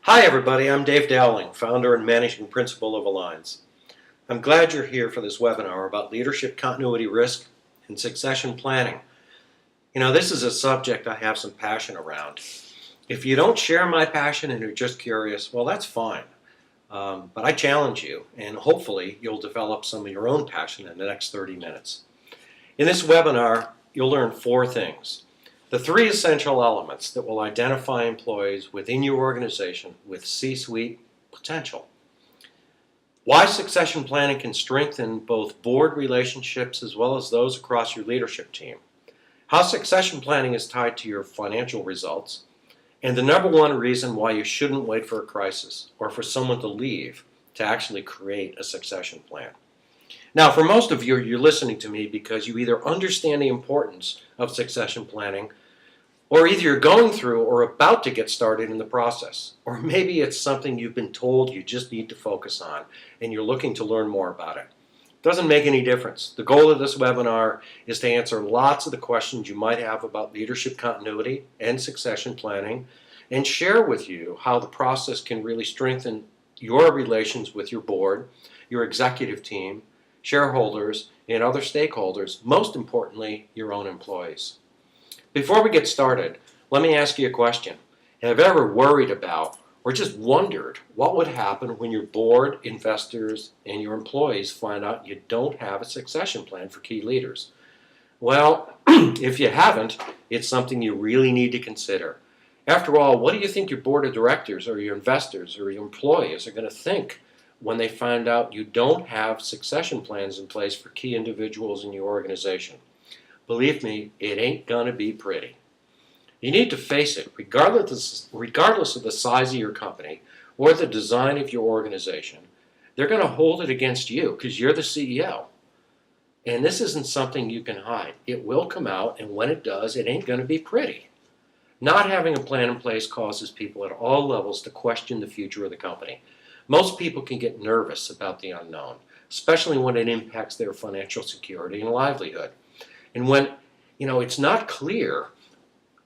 Hi everybody, I'm Dave Dowling, founder and managing principal of Aligns. I'm glad you're here for this webinar about leadership continuity risk and succession planning. This is a subject I have some passion around. If you don't share my passion and you're just curious, well, that's fine. But I challenge you, and hopefully you'll develop some of your own passion in the next 30 minutes. In this webinar, you'll learn 4 things. The 3 essential elements that will identify employees within your organization with C-suite potential. Why succession planning can strengthen both board relationships as well as those across your leadership team. How succession planning is tied to your financial results. And the number 1 reason why you shouldn't wait for a crisis or for someone to leave to actually create a succession plan. Now, for most of you, you're listening to me because you either understand the importance of succession planning, or either you're going through or about to get started in the process. Or maybe it's something you've been told you just need to focus on, and you're looking to learn more about it. Doesn't make any difference. The goal of this webinar is to answer lots of the questions you might have about leadership continuity and succession planning, and share with you how the process can really strengthen your relations with your board, your executive team, shareholders, and other stakeholders, most importantly, your own employees. Before we get started, let me ask you a question. Have you ever worried about or just wondered what would happen when your board, investors, and your employees find out you don't have a succession plan for key leaders? Well, if you haven't, it's something you really need to consider. After all, what do you think your board of directors or your investors or your employees are going to think when they find out you don't have succession plans in place for key individuals in your organization? Believe me, it ain't going to be pretty. You need to face it, regardless of the size of your company or the design of your organization. They're going to hold it against you because you're the CEO. And this isn't something you can hide. It will come out, and when it does, it ain't going to be pretty. Not having a plan in place causes people at all levels to question the future of the company. Most people can get nervous about the unknown, especially when it impacts their financial security and livelihood. And when, it's not clear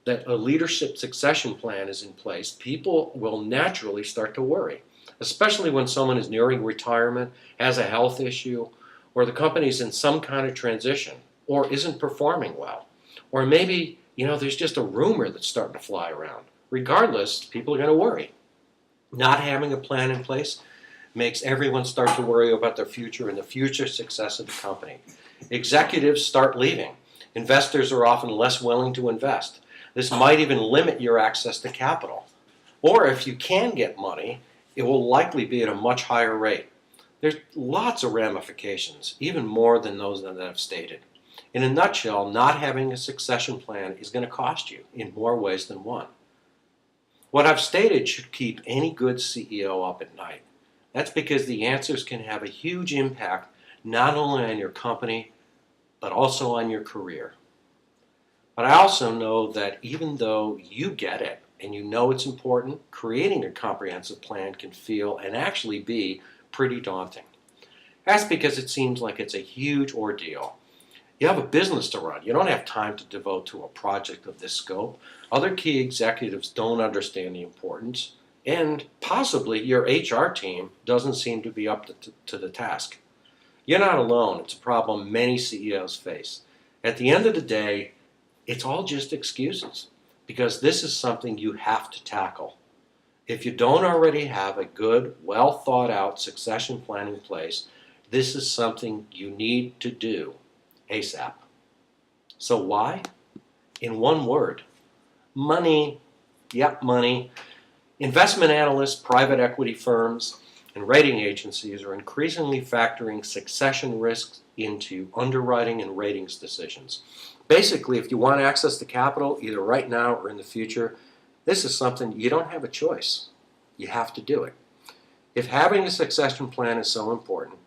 that a leadership succession plan is in place, people will naturally start to worry, especially when someone is nearing retirement, has a health issue, or the company's in some kind of transition, or isn't performing well. Or maybe, there's just a rumor that's starting to fly around. Regardless, people are going to worry. Not having a plan in place makes everyone start to worry about their future and the future success of the company. Executives start leaving. Investors are often less willing to invest. This might even limit your access to capital. Or if you can get money, it will likely be at a much higher rate. There's lots of ramifications, even more than those that I've stated. In a nutshell, not having a succession plan is going to cost you in more ways than one. What I've stated should keep any good CEO up at night. That's because the answers can have a huge impact not only on your company, but also on your career. But I also know that even though you get it and you know it's important, creating a comprehensive plan can feel and actually be pretty daunting. That's because it seems like it's a huge ordeal. You have a business to run. You don't have time to devote to a project of this scope. Other key executives don't understand the importance, and possibly your HR team doesn't seem to be up to the task. You're not alone. It's a problem many CEOs face. At the end of the day, it's all just excuses, because this is something you have to tackle. If you don't already have a good, well thought out succession plan in place, this is something you need to do ASAP. So why? In one word, money. Yep, money. Investment analysts, private equity firms, and rating agencies are increasingly factoring succession risks into underwriting and ratings decisions. Basically, if you want access to capital, either right now or in the future, this is something you don't have a choice. You have to do it. If having a succession plan is so important,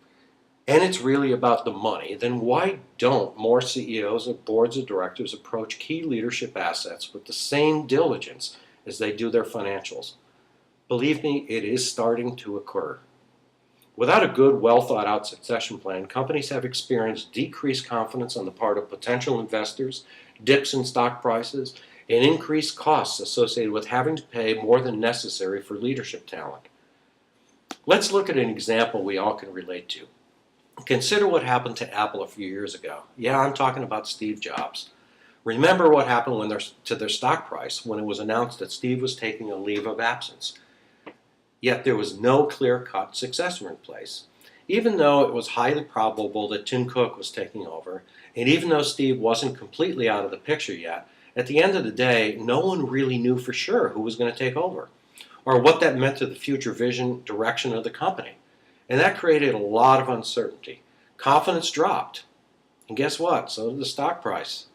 and it's really about the money, then why don't more CEOs or boards of directors approach key leadership assets with the same diligence as they do their financials? Believe me, it is starting to occur. Without a good, well-thought-out succession plan, companies have experienced decreased confidence on the part of potential investors, dips in stock prices, and increased costs associated with having to pay more than necessary for leadership talent. Let's look at an example we all can relate to. Consider what happened to Apple a few years ago. Yeah, I'm talking about Steve Jobs. Remember what happened to their stock price when it was announced that Steve was taking a leave of absence. Yet there was no clear-cut successor in place. Even though it was highly probable that Tim Cook was taking over, and even though Steve wasn't completely out of the picture yet, at the end of the day, no one really knew for sure who was going to take over, or what that meant to the future vision, direction of the company. And that created a lot of uncertainty. Confidence dropped. And guess what? So did the stock price.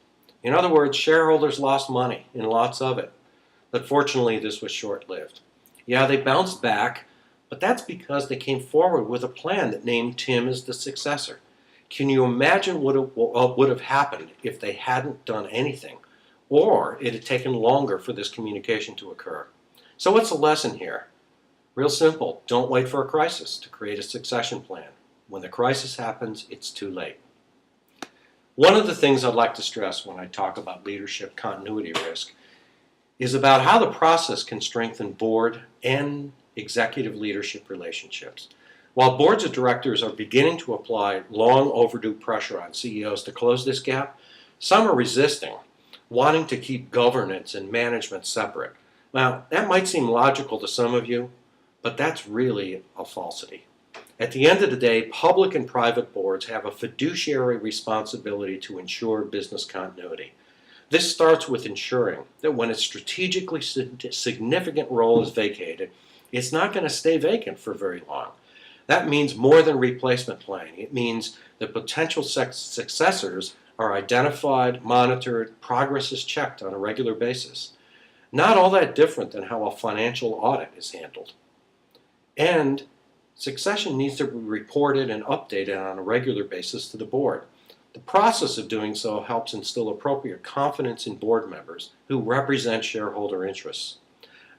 In other words, shareholders lost money, and lots of it. But fortunately, this was short-lived. Yeah, they bounced back, but that's because they came forward with a plan that named Tim as the successor. Can you imagine what would have happened if they hadn't done anything, or it had taken longer for this communication to occur? So what's the lesson here? Real simple. Don't wait for a crisis to create a succession plan. When the crisis happens, it's too late. One of the things I'd like to stress when I talk about leadership continuity risk is about how the process can strengthen board and executive leadership relationships. While boards of directors are beginning to apply long overdue pressure on CEOs to close this gap, some are resisting, wanting to keep governance and management separate. Now, that might seem logical to some of you, but that's really a falsity. At the end of the day, public and private boards have a fiduciary responsibility to ensure business continuity. This starts with ensuring that when a strategically significant role is vacated, it's not going to stay vacant for very long. That means more than replacement planning. It means that potential successors are identified, monitored, progress is checked on a regular basis. Not all that different than how a financial audit is handled. And succession needs to be reported and updated on a regular basis to the board. The process of doing so helps instill appropriate confidence in board members who represent shareholder interests.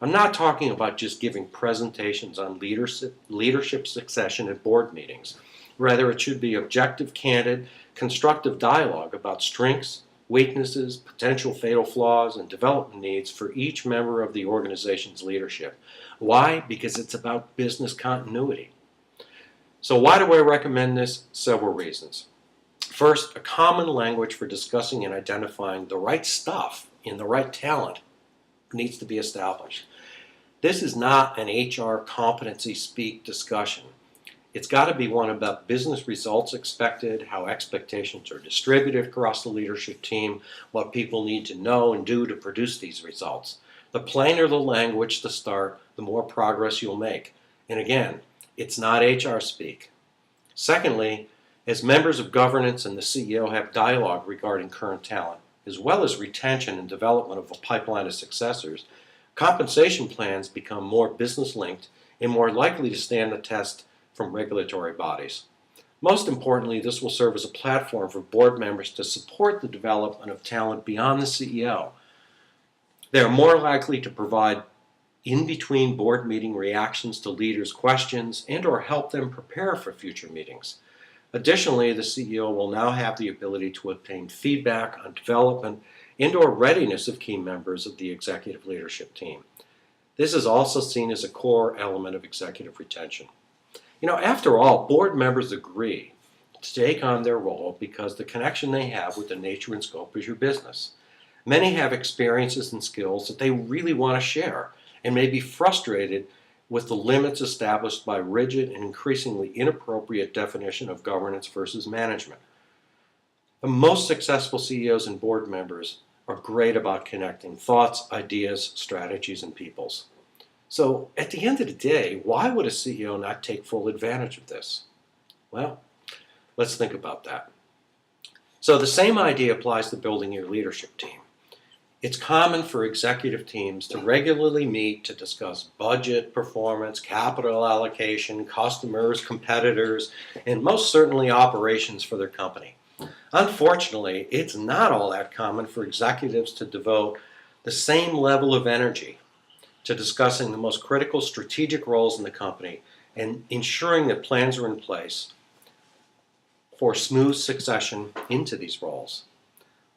I'm not talking about just giving presentations on leadership succession at board meetings. Rather, it should be objective, candid, constructive dialogue about strengths, weaknesses, potential fatal flaws, and development needs for each member of the organization's leadership. Why? Because it's about business continuity. So why do I recommend this? Several reasons. First, a common language for discussing and identifying the right stuff in the right talent needs to be established. This is not an HR competency speak discussion. It's got to be one about business results expected, how expectations are distributed across the leadership team, what people need to know and do to produce these results. The plainer the language to start, the more progress you'll make. And again, it's not HR speak. Secondly, as members of governance and the CEO have dialogue regarding current talent, as well as retention and development of a pipeline of successors, compensation plans become more business-linked and more likely to stand the test from regulatory bodies. Most importantly, this will serve as a platform for board members to support the development of talent beyond the CEO. They are more likely to provide in-between board meeting reactions to leaders' questions and/or help them prepare for future meetings. Additionally, the CEO will now have the ability to obtain feedback on development and/or readiness of key members of the executive leadership team. This is also seen as a core element of executive retention. After all, board members agree to take on their role because the connection they have with the nature and scope of your business. Many have experiences and skills that they really want to share and may be frustrated with the limits established by rigid and increasingly inappropriate definition of governance versus management. The most successful CEOs and board members are great about connecting thoughts, ideas, strategies, and peoples. So at the end of the day, why would a CEO not take full advantage of this? Well, let's think about that. So the same idea applies to building your leadership team. It's common for executive teams to regularly meet to discuss budget, performance, capital allocation, customers, competitors, and most certainly operations for their company. Unfortunately, it's not all that common for executives to devote the same level of energy to discussing the most critical strategic roles in the company and ensuring that plans are in place for smooth succession into these roles.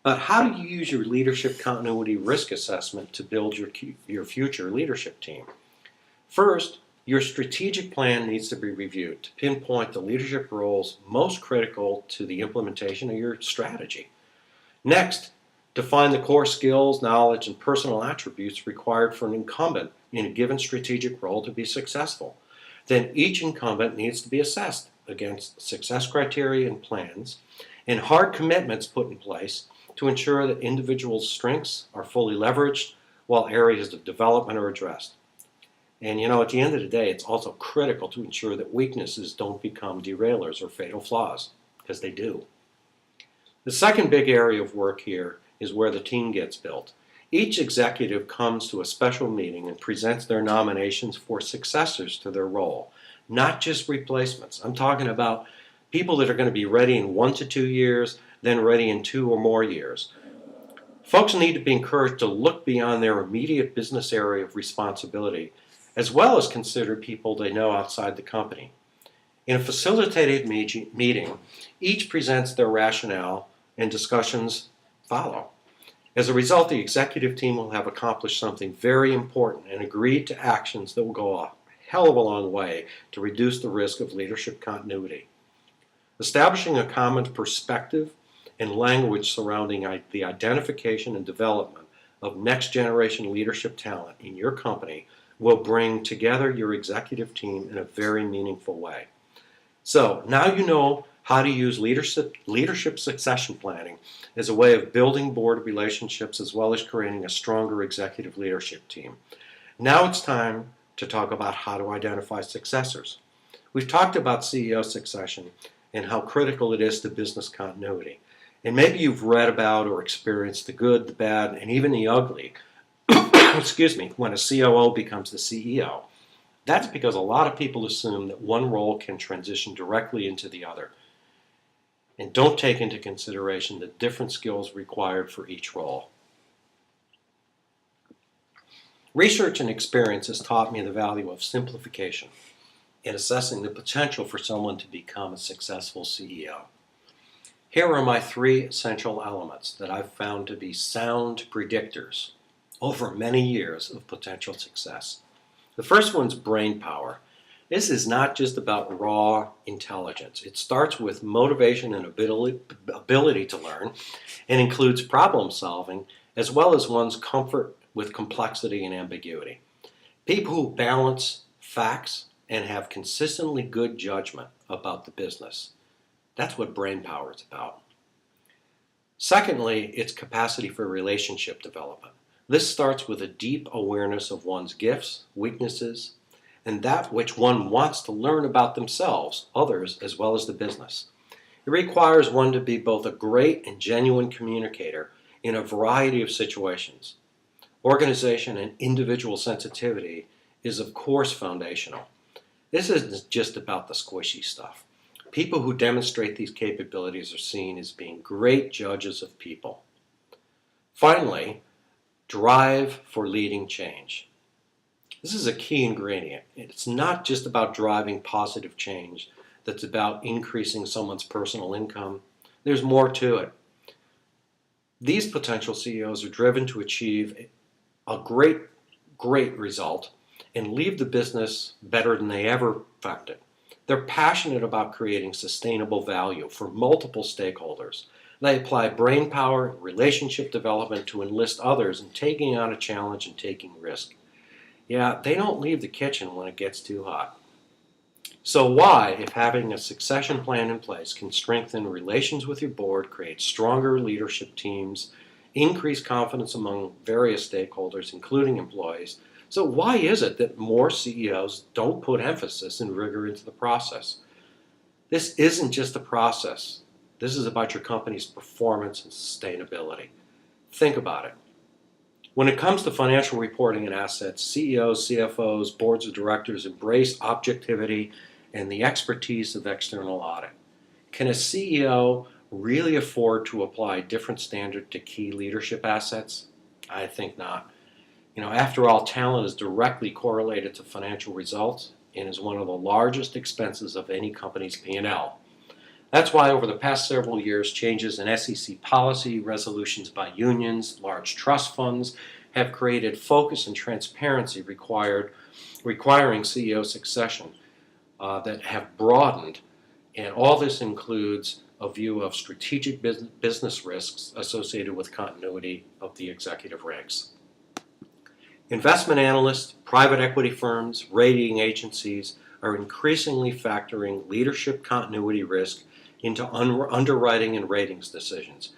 But how do you use your leadership continuity risk assessment to build your future leadership team? First, your strategic plan needs to be reviewed to pinpoint the leadership roles most critical to the implementation of your strategy. Next, define the core skills, knowledge, and personal attributes required for an incumbent in a given strategic role to be successful. Then each incumbent needs to be assessed against success criteria and plans, and hard commitments put in place to ensure that individuals' strengths are fully leveraged while areas of development are addressed. And at the end of the day, it's also critical to ensure that weaknesses don't become derailers or fatal flaws, because they do. The second big area of work here is where the team gets built. Each executive comes to a special meeting and presents their nominations for successors to their role, not just replacements. I'm talking about people that are going to be ready in 1 to 2 years, then ready in 2 or more years. Folks need to be encouraged to look beyond their immediate business area of responsibility, as well as consider people they know outside the company. In a facilitated meeting, each presents their rationale and discussions follow. As a result, the executive team will have accomplished something very important and agreed to actions that will go a hell of a long way to reduce the risk of leadership continuity. Establishing a common perspective and language surrounding the identification and development of next generation leadership talent in your company will bring together your executive team in a very meaningful way. So now you know how to use leadership succession planning as a way of building board relationships as well as creating a stronger executive leadership team. Now it's time to talk about how to identify successors. We've talked about CEO succession and how critical it is to business continuity. And maybe you've read about or experienced the good, the bad, and even the ugly when a COO becomes the CEO. That's because a lot of people assume that one role can transition directly into the other and don't take into consideration the different skills required for each role. Research and experience has taught me the value of simplification in assessing the potential for someone to become a successful CEO. Here are my 3 essential elements that I've found to be sound predictors over many years of potential success. The first one's brain power. This is not just about raw intelligence. It starts with motivation and ability to learn and includes problem solving as well as one's comfort with complexity and ambiguity. People who balance facts and have consistently good judgment about the business. That's what brain power is about. Secondly, it's capacity for relationship development. This starts with a deep awareness of one's gifts, weaknesses, and that which one wants to learn about themselves, others, as well as the business. It requires one to be both a great and genuine communicator in a variety of situations. Organization and individual sensitivity is, of course, foundational. This isn't just about the squishy stuff. People who demonstrate these capabilities are seen as being great judges of people. Finally, drive for leading change. This is a key ingredient. It's not just about driving positive change that's about increasing someone's personal income. There's more to it. These potential CEOs are driven to achieve a great result and leave the business better than they ever found it. They're passionate about creating sustainable value for multiple stakeholders. They apply brain power and relationship development to enlist others in taking on a challenge and taking risk. Yeah, they don't leave the kitchen when it gets too hot. So why, if having a succession plan in place can strengthen relations with your board, create stronger leadership teams, increase confidence among various stakeholders, including employees, so why is it that more CEOs don't put emphasis and rigor into the process? This isn't just a process. This is about your company's performance and sustainability. Think about it. When it comes to financial reporting and assets, CEOs, CFOs, boards of directors embrace objectivity and the expertise of external audit. Can a CEO really afford to apply a different standard to key leadership assets? I think not. After all, talent is directly correlated to financial results and is one of the largest expenses of any company's P&L. That's why over the past several years, changes in SEC policy, resolutions by unions, large trust funds have created focus and transparency requiring CEO succession that have broadened. And all this includes a view of strategic business risks associated with continuity of the executive ranks. Investment analysts, private equity firms, rating agencies are increasingly factoring leadership continuity risk into underwriting and ratings decisions.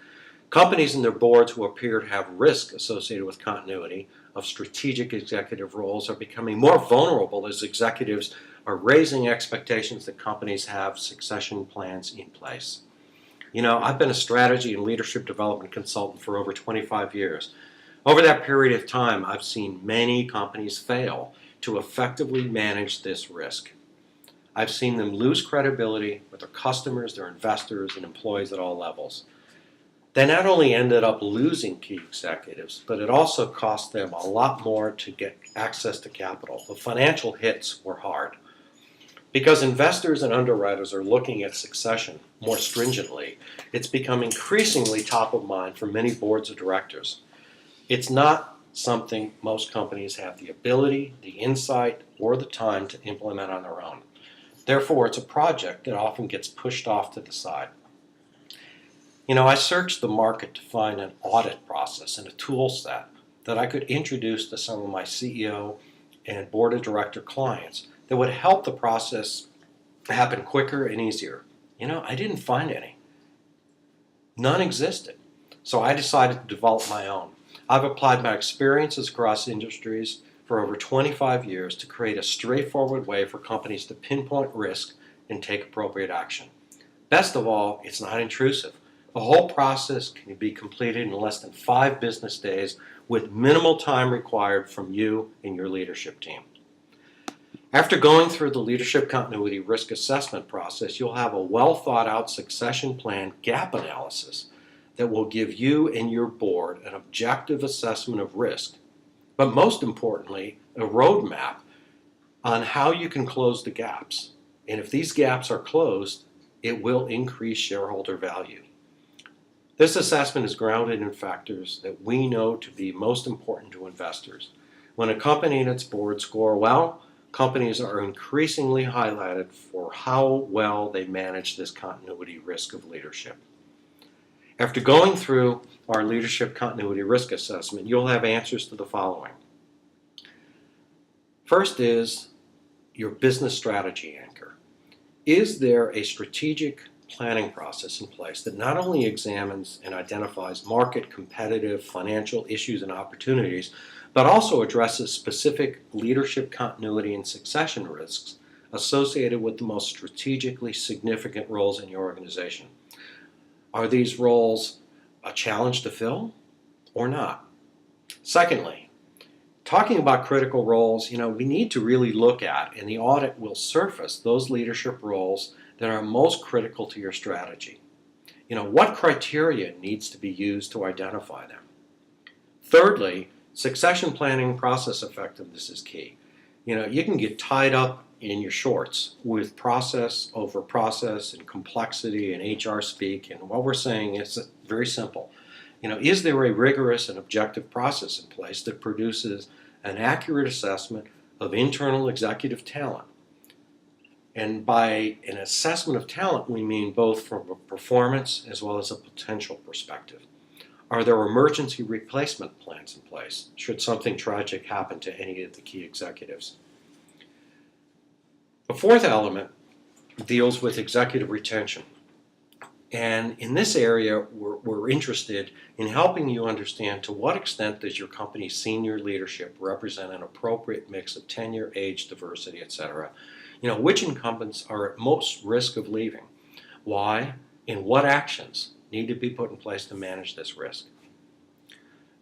Companies and their boards who appear to have risk associated with continuity of strategic executive roles are becoming more vulnerable as executives are raising expectations that companies have succession plans in place. I've been a strategy and leadership development consultant for over 25 years. Over that period of time, I've seen many companies fail to effectively manage this risk. I've seen them lose credibility with their customers, their investors, and employees at all levels. They not only ended up losing key executives, but it also cost them a lot more to get access to capital. The financial hits were hard. Because investors and underwriters are looking at succession more stringently, it's become increasingly top of mind for many boards of directors. It's not something most companies have the ability, the insight, or the time to implement on their own. Therefore, it's a project that often gets pushed off to the side. I searched the market to find an audit process and a tool set that I could introduce to some of my CEO and board of director clients that would help the process happen quicker and easier. I didn't find any. None existed. So I decided to develop my own. I've applied my experiences across industries for over 25 years to create a straightforward way for companies to pinpoint risk and take appropriate action. Best of all, it's not intrusive. The whole process can be completed in less than 5 business days with minimal time required from you and your leadership team. After going through the leadership continuity risk assessment process, you'll have a well thought out succession plan gap analysis that will give you and your board an objective assessment of risk, but most importantly, a roadmap on how you can close the gaps. And if these gaps are closed, it will increase shareholder value. This assessment is grounded in factors that we know to be most important to investors. When a company and its board score well, companies are increasingly highlighted for how well they manage this continuity risk of leadership. After going through our leadership continuity risk assessment, you'll have answers to the following. First is your business strategy anchor. Is there a strategic planning process in place that not only examines and identifies market, competitive, financial issues and opportunities, but also addresses specific leadership continuity and succession risks associated with the most strategically significant roles in your organization? Are these roles a challenge to fill or not? Secondly, talking about critical roles, we need to really look at, and the audit will surface those leadership roles that are most critical to your strategy. What criteria needs to be used to identify them? Thirdly, succession planning process effectiveness is key. You can get tied up in your shorts with process over process and complexity and HR speak, and what we're saying is very simple. Is there a rigorous and objective process in place that produces an accurate assessment of internal executive talent? And by an assessment of talent, we mean both from a performance as well as a potential perspective. Are there emergency replacement plans in place should something tragic happen to any of the key executives? The fourth element deals with executive retention. And in this area, we're interested in helping you understand to what extent does your company's senior leadership represent an appropriate mix of tenure, age, diversity, etc. Which incumbents are at most risk of leaving? Why? And what actions need to be put in place to manage this risk?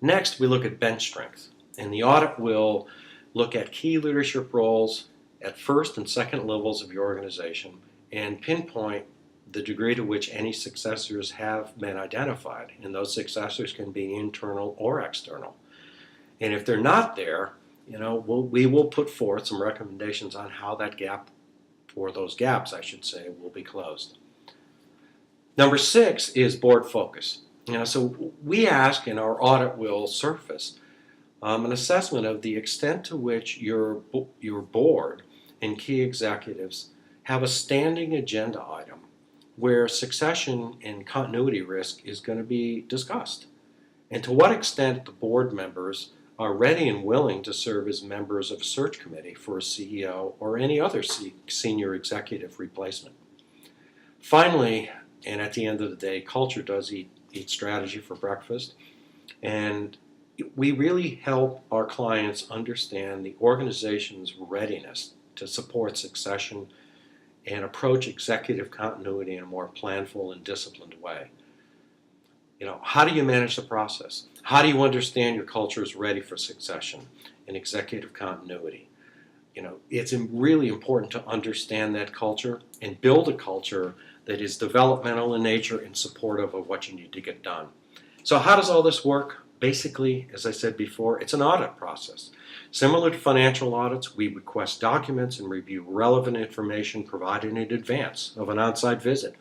Next, we look at bench strength. And the audit will look at key leadership roles at first and second levels of your organization and pinpoint the degree to which any successors have been identified. And those successors can be internal or external. And if they're not there, we will put forth some recommendations on how that gap, or those gaps, I should say, will be closed. Number 6 is board focus. So we ask, and our audit will surface an assessment of the extent to which your board and key executives have a standing agenda item where succession and continuity risk is going to be discussed, and to what extent the board members are ready and willing to serve as members of a search committee for a CEO or any other senior executive replacement. Finally, and at the end of the day, culture does eat strategy for breakfast, and we really help our clients understand the organization's readiness to support succession and approach executive continuity in a more planful and disciplined way. How do you manage the process? How do you understand your culture is ready for succession and executive continuity? It's really important to understand that culture and build a culture that is developmental in nature and supportive of what you need to get done. So how does all this work? Basically, as I said before, it's an audit process. Similar to financial audits, we request documents and review relevant information provided in advance of an on-site visit.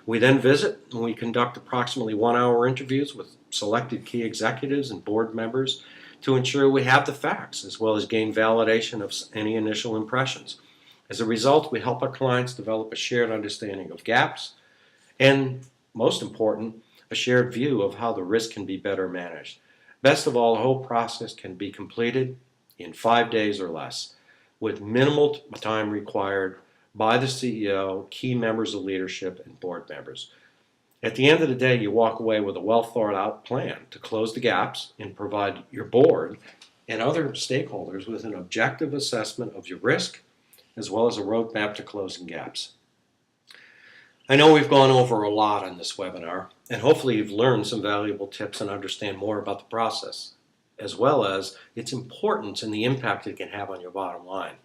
We then visit and we conduct approximately 1-hour interviews with selected key executives and board members to ensure we have the facts, as well as gain validation of any initial impressions. As a result, we help our clients develop a shared understanding of gaps and, most important, a shared view of how the risk can be better managed. Best of all, the whole process can be completed in 5 days or less, with minimal time required by the CEO, key members of leadership, and board members. At the end of the day, you walk away with a well-thought-out plan to close the gaps and provide your board and other stakeholders with an objective assessment of your risk, as well as a roadmap to closing gaps. I know we've gone over a lot on this webinar, and hopefully you've learned some valuable tips and understand more about the process, as well as its importance and the impact it can have on your bottom line.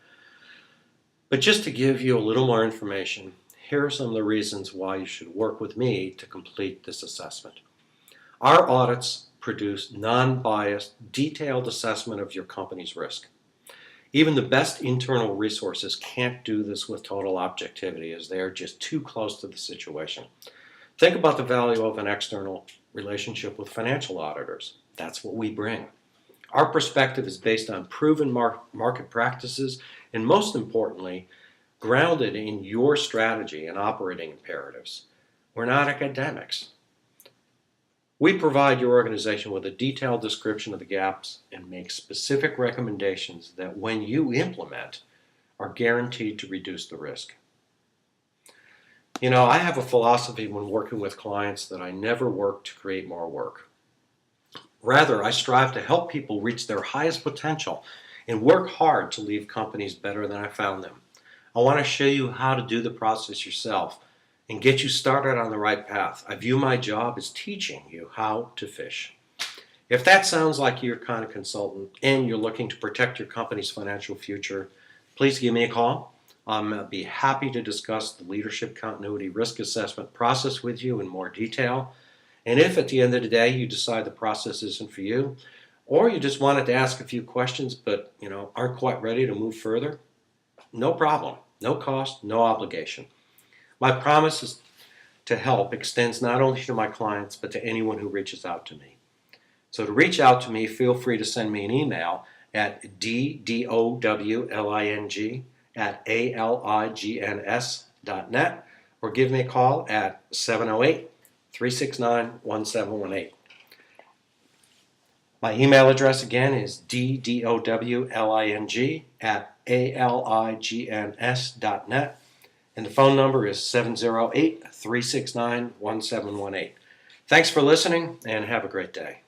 But just to give you a little more information, here are some of the reasons why you should work with me to complete this assessment. Our audits produce non-biased, detailed assessment of your company's risk. Even the best internal resources can't do this with total objectivity, as they are just too close to the situation. Think about the value of an external relationship with financial auditors. That's what we bring. Our perspective is based on proven market practices and, most importantly, grounded in your strategy and operating imperatives. We're not academics. We provide your organization with a detailed description of the gaps and make specific recommendations that, when you implement, are guaranteed to reduce the risk. I have a philosophy when working with clients that I never work to create more work. Rather, I strive to help people reach their highest potential and work hard to leave companies better than I found them. I want to show you how to do the process yourself and get you started on the right path. I view my job as teaching you how to fish. If that sounds like your kind of consultant and you're looking to protect your company's financial future, please give me a call. I'll be happy to discuss the leadership continuity risk assessment process with you in more detail. And if at the end of the day you decide the process isn't for you, or you just wanted to ask a few questions but aren't quite ready to move further, no problem, no cost, no obligation. My promise to help extends not only to my clients but to anyone who reaches out to me. So to reach out to me, feel free to send me an email at ddowling@aligns.net or give me a call at 708-369-1718. My email address again is ddowling@aligns.net, and the phone number is 708-369-1718. Thanks for listening, and have a great day.